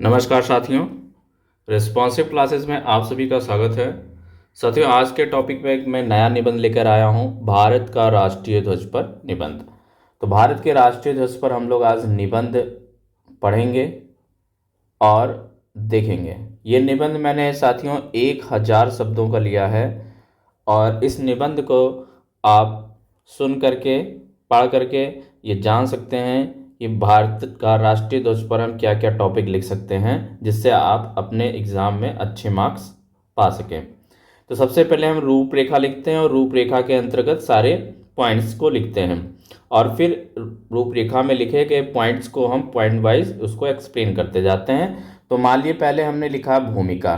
नमस्कार साथियों, responsive classes में आप सभी का स्वागत है। साथियों, आज के टॉपिक में एक मैं नया निबंध लेकर आया हूं, भारत का राष्ट्रीय ध्वज पर निबंध। तो भारत के राष्ट्रीय ध्वज पर हम लोग आज निबंध पढ़ेंगे और देखेंगे। ये निबंध मैंने साथियों 1000 शब्दों का लिया है और इस निबंध को आप सुन करके, पढ़ करके ये जान सकते हैं कि भारत का राष्ट्रीय ध्वज पर हम क्या क्या टॉपिक लिख सकते हैं, जिससे आप अपने एग्ज़ाम में अच्छे मार्क्स पा सकें। तो सबसे पहले हम रूपरेखा लिखते हैं और रूपरेखा के अंतर्गत सारे पॉइंट्स को लिखते हैं और फिर रूपरेखा में लिखे गए पॉइंट्स को हम पॉइंट वाइज उसको एक्सप्लेन करते जाते हैं। तो मान लिए पहले हमने लिखा भूमिका,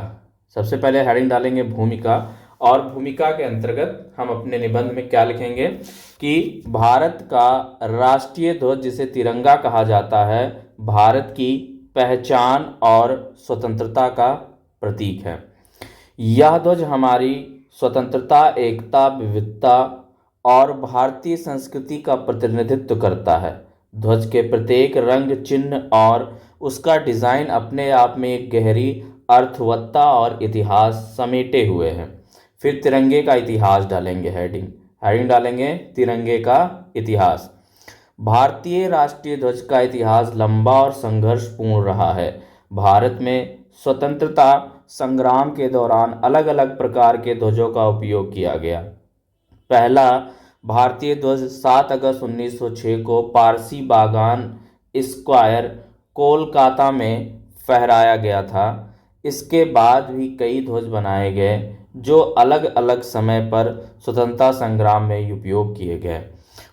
सबसे पहले हेडिंग डालेंगे भूमिका, और भूमिका के अंतर्गत हम अपने निबंध में क्या लिखेंगे कि भारत का राष्ट्रीय ध्वज, जिसे तिरंगा कहा जाता है, भारत की पहचान और स्वतंत्रता का प्रतीक है। यह ध्वज हमारी स्वतंत्रता, एकता, विविधता और भारतीय संस्कृति का प्रतिनिधित्व करता है। ध्वज के प्रत्येक रंग, चिन्ह और उसका डिज़ाइन अपने आप में एक गहरी अर्थवत्ता और इतिहास समेटे हुए हैं। फिर तिरंगे का इतिहास डालेंगे, हेडिंग डालेंगे तिरंगे का इतिहास। भारतीय राष्ट्रीय ध्वज का इतिहास लंबा और संघर्षपूर्ण रहा है। भारत में स्वतंत्रता संग्राम के दौरान अलग अलग प्रकार के ध्वजों का उपयोग किया गया। पहला भारतीय ध्वज 7 अगस्त 1906 को पारसी बागान स्क्वायर, कोलकाता में फहराया गया था। इसके बाद भी कई ध्वज बनाए गए जो अलग अलग समय पर स्वतंत्रता संग्राम में उपयोग किए गए।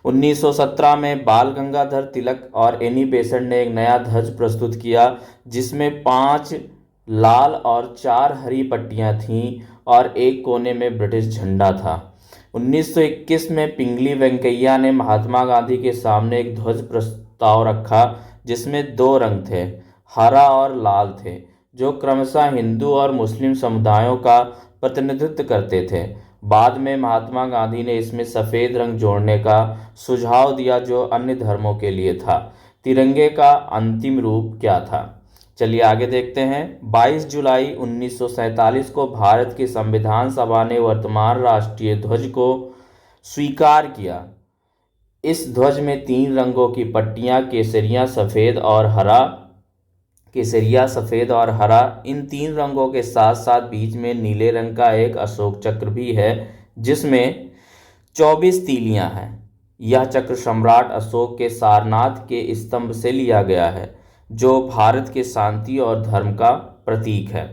1917 में बाल गंगाधर तिलक और एनी बेसेंट ने एक नया ध्वज प्रस्तुत किया, जिसमें 5 लाल और 4 हरी पट्टियां थीं और एक कोने में ब्रिटिश झंडा था। 1921 में पिंगली वेंकैया ने महात्मा गांधी के सामने एक ध्वज प्रस्ताव रखा, जिसमें 2 रंग थे, हरा और लाल थे, जो क्रमशः हिंदू और मुस्लिम समुदायों का प्रतिनिधित्व करते थे। बाद में महात्मा गांधी ने इसमें सफ़ेद रंग जोड़ने का सुझाव दिया, जो अन्य धर्मों के लिए था। तिरंगे का अंतिम रूप क्या था? चलिए आगे देखते हैं। 22 जुलाई 1947 को भारत की संविधान सभा ने वर्तमान राष्ट्रीय ध्वज को स्वीकार किया। इस ध्वज में 3 रंगों की पट्टियां, केसरिया, सफ़ेद और हरा, इन 3 रंगों के साथ साथ बीच में नीले रंग का एक अशोक चक्र भी है, जिसमें 24 तीलियां हैं। यह चक्र सम्राट अशोक के सारनाथ के स्तंभ से लिया गया है, जो भारत के शांति और धर्म का प्रतीक है।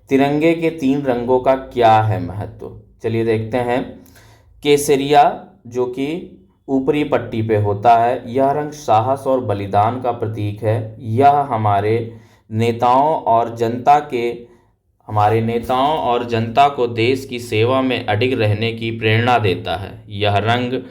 तिरंगे के 3 रंगों का क्या है महत्व? चलिए देखते हैं। केसरिया, जो कि ऊपरी पट्टी पे होता है, यह रंग साहस और बलिदान का प्रतीक है। यह हमारे नेताओं और जनता को देश की सेवा में अडिग रहने की प्रेरणा देता है। यह रंग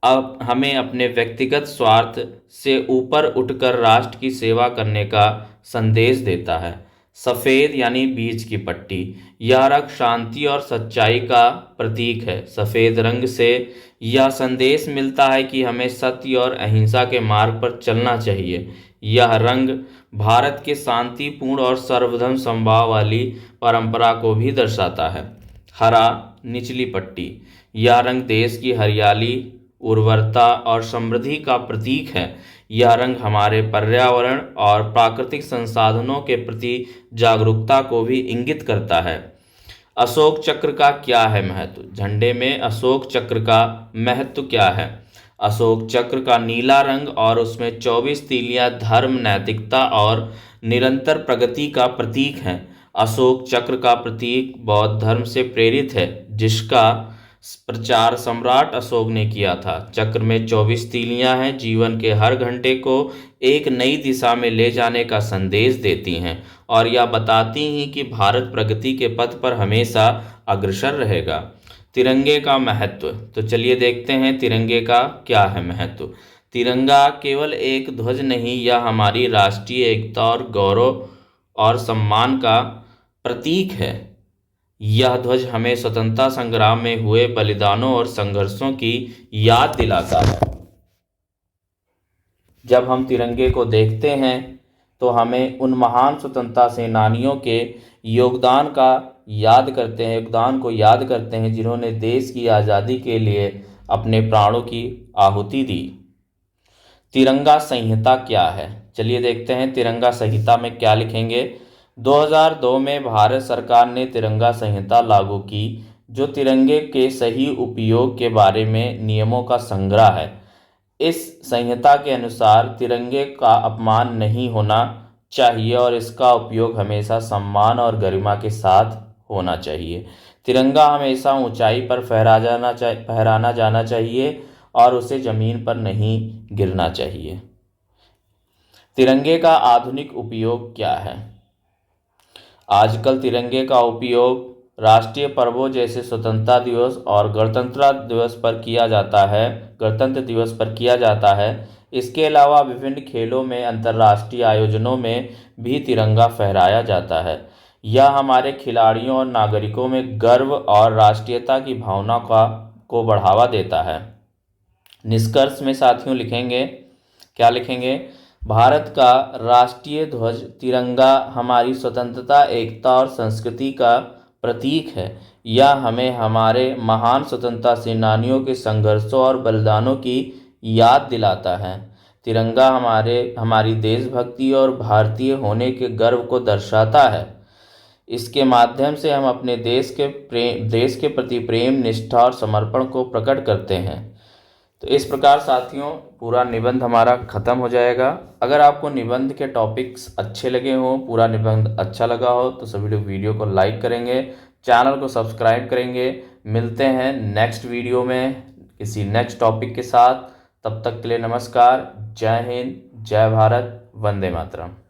अब हमें अपने व्यक्तिगत स्वार्थ से ऊपर उठकर राष्ट्र की सेवा करने का संदेश देता है। सफ़ेद यानी बीच की पट्टी, यह रंग शांति और सच्चाई का प्रतीक है। सफ़ेद रंग से यह संदेश मिलता है कि हमें सत्य और अहिंसा के मार्ग पर चलना चाहिए। यह रंग भारत के शांतिपूर्ण और सर्वधर्म समभाव वाली परंपरा को भी दर्शाता है। हरा निचली पट्टी, यह रंग देश की हरियाली, उर्वरता और समृद्धि का प्रतीक है। यह रंग हमारे पर्यावरण और प्राकृतिक संसाधनों के प्रति जागरूकता को भी इंगित करता है। अशोक चक्र का क्या है महत्व? झंडे में अशोक चक्र का महत्व क्या है? अशोक चक्र का नीला रंग और उसमें 24 तीलियां धर्म, नैतिकता और निरंतर प्रगति का प्रतीक हैं। अशोक चक्र का प्रतीक बौद्ध धर्म से प्रेरित है, जिसका प्रचार सम्राट अशोक ने किया था। चक्र में 24 तीलियां हैं, जीवन के हर घंटे को एक नई दिशा में ले जाने का संदेश देती हैं और यह बताती हैं कि भारत प्रगति के पथ पर हमेशा अग्रसर रहेगा। तिरंगे का महत्व, तो चलिए देखते हैं तिरंगे का क्या है महत्व। तिरंगा केवल एक ध्वज नहीं, यह हमारी राष्ट्रीय एकता और गौरव और सम्मान का प्रतीक है। यह ध्वज हमें स्वतंत्रता संग्राम में हुए बलिदानों और संघर्षों की याद दिलाता है। जब हम तिरंगे को देखते हैं तो हमें उन महान स्वतंत्रता सेनानियों के योगदान को याद करते हैं जिन्होंने देश की आज़ादी के लिए अपने प्राणों की आहुति दी। तिरंगा संहिता क्या है? चलिए देखते हैं तिरंगा संहिता में क्या लिखेंगे। 2002 में भारत सरकार ने तिरंगा संहिता लागू की, जो तिरंगे के सही उपयोग के बारे में नियमों का संग्रह है। इस संहिता के अनुसार तिरंगे का अपमान नहीं होना चाहिए और इसका उपयोग हमेशा सम्मान और गरिमा के साथ होना चाहिए। तिरंगा हमेशा ऊंचाई पर फहराना जाना चाहिए और उसे जमीन पर नहीं गिरना चाहिए। तिरंगे का आधुनिक उपयोग क्या है? आजकल तिरंगे का उपयोग राष्ट्रीय पर्वों जैसे स्वतंत्रता दिवस और गणतंत्र दिवस पर किया जाता है। इसके अलावा विभिन्न खेलों में, अंतर्राष्ट्रीय आयोजनों में भी तिरंगा फहराया जाता है। यह हमारे खिलाड़ियों और नागरिकों में गर्व और राष्ट्रीयता की भावना को बढ़ावा देता है। निष्कर्ष में साथियों क्या लिखेंगे? भारत का राष्ट्रीय ध्वज तिरंगा हमारी स्वतंत्रता, एकता और संस्कृति का प्रतीक है। यह हमें हमारे महान स्वतंत्रता सेनानियों के संघर्षों और बलिदानों की याद दिलाता है। तिरंगा हमारी देशभक्ति और भारतीय होने के गर्व को दर्शाता है। इसके माध्यम से हम अपने देश के प्रति प्रेम, निष्ठा और समर्पण को प्रकट करते हैं। तो इस प्रकार साथियों पूरा निबंध हमारा खत्म हो जाएगा। अगर आपको निबंध के टॉपिक्स अच्छे लगे हों, पूरा निबंध अच्छा लगा हो, तो सभी लोग वीडियो को लाइक करेंगे, चैनल को सब्सक्राइब करेंगे। मिलते हैं नेक्स्ट वीडियो में किसी नेक्स्ट टॉपिक के साथ। तब तक के लिए नमस्कार। जय हिंद, जय भारत, वंदे मातरम।